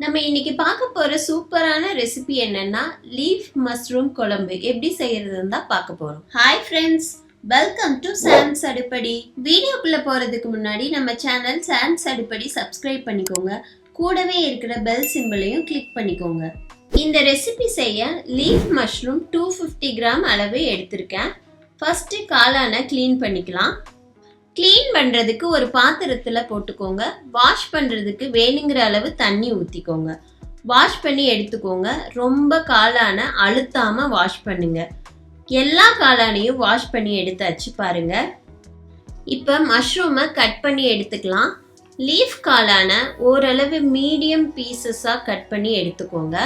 நம்ம இன்னைக்கு பார்க்க போற சூப்பரான ரெசிபி என்னன்னா லீஃப் மஷ்ரூம் குழம்பு எப்படி செய்யறதுன்னு தான் பார்க்க போறோம். Hi friends, welcome to Sam's Adupadi. வீடியோக்குள்ள போறதுக்கு முன்னாடி நம்ம சேனல் சாம்ஸ் அடுப்படி சப்ஸ்கிரைப் பண்ணிக்கோங்க. கூடவே இருக்கிற பெல் சிம்பிளையும் கிளிக் பண்ணிக்கோங்க. இந்த ரெசிபி செய்ய லீஃப் மஷ்ரூம் 250 கிராம் அளவு எடுத்திருக்கேன். ஃபர்ஸ்ட் காளானை க்ளீன் பண்ணிக்கலாம். க்ளீன் பண்ணுறதுக்கு ஒரு பாத்திரத்தில் போட்டுக்கோங்க. வாஷ் பண்ணுறதுக்கு வேணுங்கிற அளவு தண்ணி ஊற்றிக்கோங்க. வாஷ் பண்ணி எடுத்துக்கோங்க. ரொம்ப காளான அழுத்தாமல் வாஷ் பண்ணுங்க. எல்லா காளானையும் வாஷ் பண்ணி எடுத்தாச்சு பாருங்க. இப்போ மஷ்ரூமை கட் பண்ணி எடுத்துக்கலாம். லீஃப் காளான ஓரளவு மீடியம் பீசஸாக கட் பண்ணி எடுத்துக்கோங்க.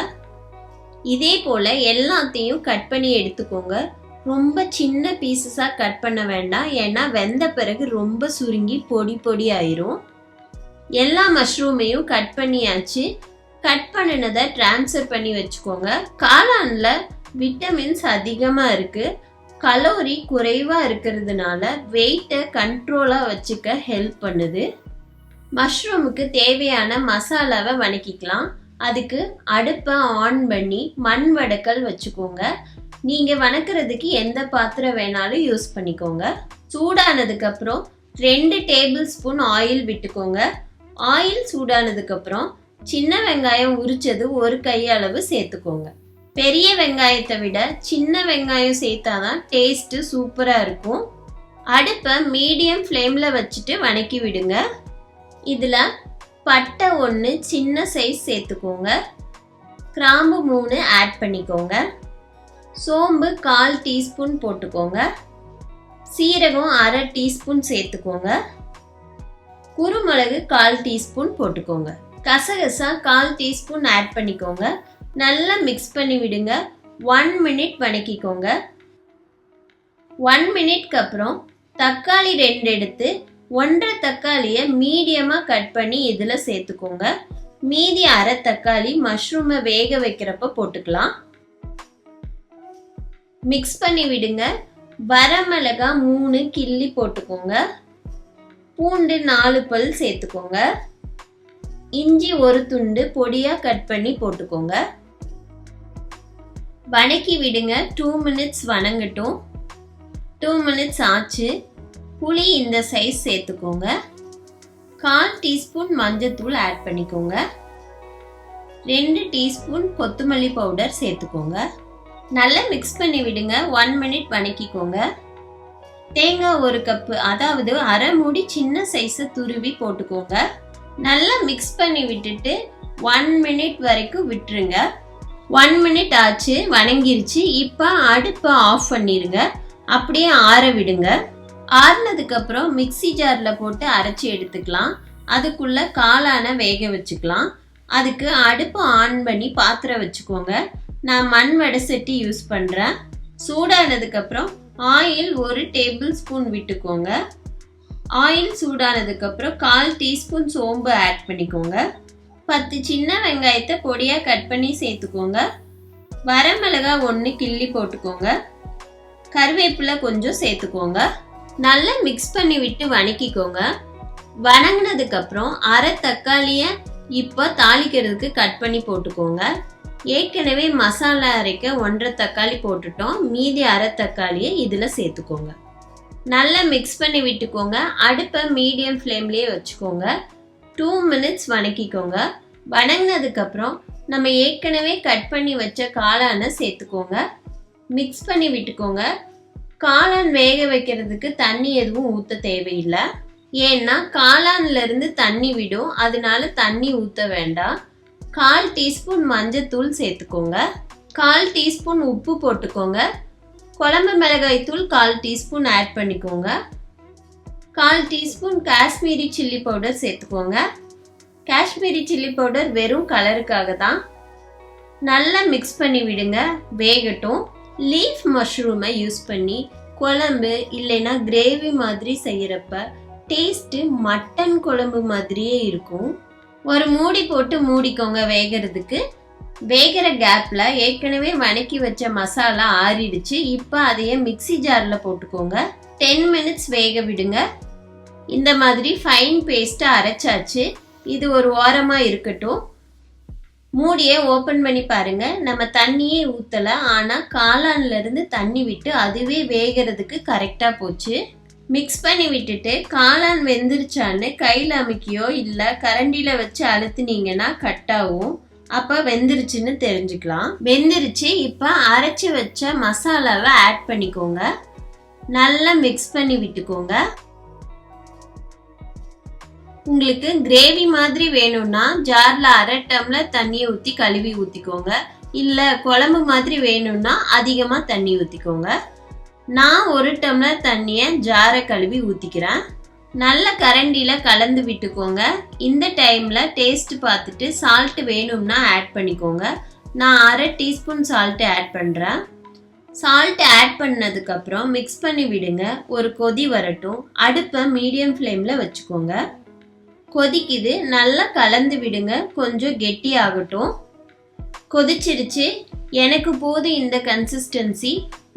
இதே போல் எல்லாத்தையும் கட் பண்ணி எடுத்துக்கோங்க. ரொம்ப சின்ன பீசஸாக கட் பண்ண வேண்டாம், ஏன்னா வெந்த பிறகு ரொம்ப சுருங்கி பொடி பொடி ஆயிரும். எல்லா மஷ்ரூமையும் கட் பண்ணியாச்சு. கட் பண்ணினதை ட்ரான்ஸ்ஃபர் பண்ணி வச்சுக்கோங்க. காளானில் விட்டமின்ஸ் அதிகமாக இருக்குது. கலோரி குறைவாக இருக்கிறதுனால வெயிட்டை கண்ட்ரோலாக வச்சுக்க ஹெல்ப் பண்ணுது. மஷ்ரூமுக்கு தேவையான மசாலாவை வணக்கிக்கலாம். அதுக்கு அடுப்பை ஆன் பண்ணி மண் வடக்கல் வச்சுக்கோங்க. நீங்கள் வணக்கிறதுக்கு எந்த பாத்திரம் வேணாலும் யூஸ் பண்ணிக்கோங்க. சூடானதுக்கப்புறம் 2 டேபிள் ஸ்பூன் ஆயில் விட்டுக்கோங்க. ஆயில் சூடானதுக்கப்புறம் சின்ன வெங்காயம் உரிச்சது 1 கையளவு சேர்த்துக்கோங்க. பெரிய வெங்காயத்தை விட சின்ன வெங்காயம் சேர்த்தாதான் டேஸ்ட்டு சூப்பராக இருக்கும். அடுப்பை மீடியம் ஃப்ளேமில் வச்சுட்டு வணக்கி விடுங்க. இதில் பட்டை 1 சின்ன சைஸ் சேர்த்துக்கோங்க. கிராம்பு 3 ஆட் பண்ணிக்கோங்க. சோம்பு 1/4 டீஸ்பூன் போட்டுக்கோங்க. சீரகம் 1/2 டீஸ்பூன் சேர்த்துக்கோங்க. குருமிளகு 1/4 டீஸ்பூன் போட்டுக்கோங்க. கசகசா 1/4 டீஸ்பூன் ஆட் பண்ணிக்கோங்க. நல்லா மிக்ஸ் பண்ணி விடுங்க. 1 மினிட் வணக்கிக்கோங்க. 1 மினிட்க்கு அப்புறம் தக்காளி 2 எடுத்து 1/2 தக்காளியை மீடியமாக கட் பண்ணி இதில் சேர்த்துக்கோங்க. மீதி 1/2 தக்காளி மஷ்ரூமை வேக வைக்கிறப்ப போட்டுக்கலாம். மிக்ஸ் பண்ணி விடுங்க. வரமிளகாய் 3 கிள்ளி போட்டுக்கோங்க. பூண்டு 4 பல் சேர்த்துக்கோங்க. இஞ்சி 1 துண்டு பொடியாக கட் பண்ணி போட்டுக்கோங்க. வணக்கி விடுங்க. 2 மினிட்ஸ் வணங்கட்டும். 2 மினிட்ஸ் ஆச்சு. புளி இந்த சைஸ் சேர்த்துக்கோங்க. 1/4 டீஸ்பூன் மஞ்சத்தூள் ஆட் பண்ணிக்கோங்க. 2 டீஸ்பூன் கொத்தமல்லி பவுடர் சேர்த்துக்கோங்க. நல்லா மிக்ஸ் பண்ணி விடுங்க. 1 மினிட் வணக்கிக்கோங்க. தேங்காய் 1 கப்பு, அதாவது 1/2 மூடி சின்ன சைஸை துருவி போட்டுக்கோங்க. நல்லா மிக்ஸ் பண்ணி விட்டுட்டு 1 மினிட் வரைக்கும் விட்டுருங்க. 1 மினிட் ஆச்சு, வணங்கிருச்சு. இப்போ அடுப்பை ஆஃப் பண்ணிடுங்க. அப்படியே ஆற விடுங்க. ஆறுனதுக்கப்புறம் மிக்ஸி ஜாரில் போட்டு அரைச்சி எடுத்துக்கலாம். அதுக்குள்ளே காளானை வேக வச்சுக்கலாம். அதுக்கு அடுப்பு ஆன் பண்ணி பாத்திரம் வச்சுக்கோங்க. நான் மண் வடை சட்டி யூஸ் பண்ணுறேன். சூடானதுக்கப்புறம் ஆயில் 1 டேபிள் ஸ்பூன் விட்டுக்கோங்க. ஆயில் சூடானதுக்கப்புறம் 1/4 டீஸ்பூன் சோம்பு ஆட் பண்ணிக்கோங்க. 10 சின்ன வெங்காயத்தை பொடியாக கட் பண்ணி சேர்த்துக்கோங்க. வரமிளகாய் 1 கிள்ளி போட்டுக்கோங்க. கருவேப்பிலை கொஞ்சம் சேர்த்துக்கோங்க. நல்லா மிக்ஸ் பண்ணி விட்டு வணக்கிக்கோங்க. வணங்கினதுக்கப்புறம் 1/2 தக்காளியை இப்போ தாளிக்கிறதுக்கு கட் பண்ணி போட்டுக்கோங்க. ஏற்கனவே மசாலா அரைக்க 1/2 தக்காளி போட்டுட்டோம். மீதி 1/2 தக்காளியை இதில் சேர்த்துக்கோங்க. நல்லா மிக்ஸ் பண்ணி விட்டுக்கோங்க. அடுப்பை மீடியம் ஃப்ளேம்லேயே வச்சுக்கோங்க. 2 மினிட்ஸ் வணக்கிக்கோங்க. வணங்கினதுக்கப்புறம் நம்ம ஏற்கனவே கட் பண்ணி வச்ச காளானை சேர்த்துக்கோங்க. மிக்ஸ் பண்ணி விட்டுக்கோங்க. காளான் வேக வைக்கிறதுக்கு தண்ணி எதுவும் ஊற்ற தேவையில்லை, ஏன்னா காளான்லேருந்து தண்ணி விடும். அதனால தண்ணி ஊற்ற வேண்டாம். 1/4 டீஸ்பூன் மஞ்சத்தூள் சேர்த்துக்கோங்க. 1/4 டீஸ்பூன் உப்பு போட்டுக்கோங்க. குழம்பு மிளகாய் தூள் 1/4 டீஸ்பூன் ஆட் பண்ணிக்கோங்க. 1/4 டீஸ்பூன் காஷ்மீரி சில்லி பவுடர் சேர்த்துக்கோங்க. காஷ்மீரி சில்லி பவுடர் வெறும் கலருக்காக தான். நல்லா மிக்ஸ் பண்ணி விடுங்க. வேகட்டும். லீஃப் மஷ்ரூமை யூஸ் பண்ணி குழம்பு இல்லைன்னா கிரேவி மாதிரி செய்கிறப்ப டேஸ்ட்டு மட்டன் குழம்பு மாதிரியே இருக்கும். ஒரு மூடி போட்டு மூடிக்கோங்க வேகிறதுக்கு. வேகிற கேப்பில் ஏற்கனவே வணக்கி வச்ச மசாலா ஆறிடுச்சு. இப்போ அதையே மிக்ஸி ஜாரில் போட்டுக்கோங்க. 10 மினிட்ஸ் வேக விடுங்க. இந்த மாதிரி ஃபைன் பேஸ்ட்டை அரைச்சாச்சு. இது ஒரு ஓரமாக இருக்கட்டும். மூடியை ஓப்பன் பண்ணி பாருங்க. நம்ம தண்ணியே ஊற்றலை, ஆனால் காளான்ல இருந்து தண்ணி விட்டு அதுவே வேகிறதுக்கு கரெக்டாக போச்சு. மிக்ஸ் பண்ணி விட்டுட்டு காளான் வெந்துருச்சான்னு கையில் அமுக்கியோ இல்லை கரண்டியில் வச்சு அழுத்துனீங்கன்னா கட்டாகும். அப்போ வெந்துருச்சுன்னு தெரிஞ்சுக்கலாம். வெந்துருச்சு. இப்போ அரைச்சி வச்ச மசாலாவை ஆட் பண்ணிக்கோங்க. நல்லா மிக்ஸ் பண்ணி விட்டுக்கோங்க. உங்களுக்கு கிரேவி மாதிரி வேணும்னா ஜார்ல 1/2 டம்ளர் தண்ணியை ஊற்றி கழுவி ஊற்றிக்கோங்க. இல்லை குழம்பு மாதிரி வேணும்னா அதிகமாக தண்ணி ஊற்றிக்கோங்க. நான் 1 டம்ளர் தண்ணியை ஜாரை கழுவி ஊற்றிக்கிறேன். நல்ல கரண்டியில் கலந்து விட்டுக்கோங்க. இந்த டைமில் டேஸ்ட் பார்த்துட்டு சால்ட்டு வேணும்னா ஆட் பண்ணிக்கோங்க. நான் 1/2 டீஸ்பூன் சால்ட்டு ஆட் பண்ணுறேன். சால்ட் ஆட் பண்ணதுக்கப்புறம் மிக்ஸ் பண்ணி விடுங்க. ஒரு கொதி வரட்டும். அடுப்பை மீடியம் ஃப்ளேமில் வச்சுக்கோங்க. கொதிக்குது, நல்லா கலந்து விடுங்க. கொஞ்சம் கெட்டி ஆகட்டும். கொதிச்சிருச்சு. எனக்கு போதும் இந்த கன்சிஸ்டன்சி.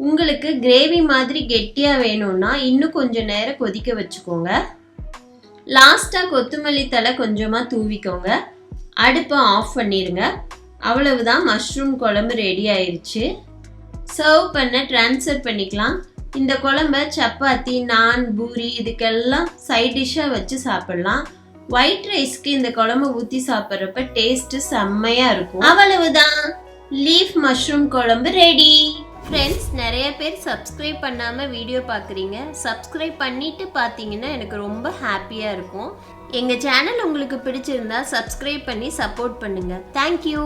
உங்களுக்கு கிரேவி மாதிரி கெட்டியாக வேணும்னா இன்னும் கொஞ்சம் நேரம் கொதிக்க வச்சுக்கோங்க. லாஸ்ட்டாக கொத்தமல்லி தழை கொஞ்சமாக தூவிக்கோங்க. அடுப்பை ஆஃப் பண்ணிடுங்க. அவ்வளவுதான், மஷ்ரூம் குழம்பு ரெடி ஆயிடுச்சு. சர்வ் பண்ண ட்ரான்ஸ்ஃபர் பண்ணிக்கலாம். இந்த குழம்ப சப்பாத்தி, நான், பூரி இதுக்கெல்லாம் சைட் டிஷ்ஷாக வச்சு சாப்பிடலாம். ஒயிட் ரைஸ்க்கு இந்த குழம்பு ஊற்றி சாப்பிட்றப்ப டேஸ்ட்டு செம்மையாக இருக்கும். அவ்வளவுதான், லீஃப் மஷ்ரூம் குழம்பு ரெடி. ஃப்ரெண்ட்ஸ், நிறைய பேர் சப்ஸ்கிரைப் பண்ணாமல் வீடியோ பார்க்குறீங்க. சப்ஸ்கிரைப் பண்ணிட்டு பார்த்தீங்கன்னா எனக்கு ரொம்ப ஹாப்பியாக இருக்கும். எங்கள் சேனல் உங்களுக்கு பிடிச்சிருந்தா சப்ஸ்கிரைப் பண்ணி சப்போர்ட் பண்ணுங்கள். தேங்க்யூ.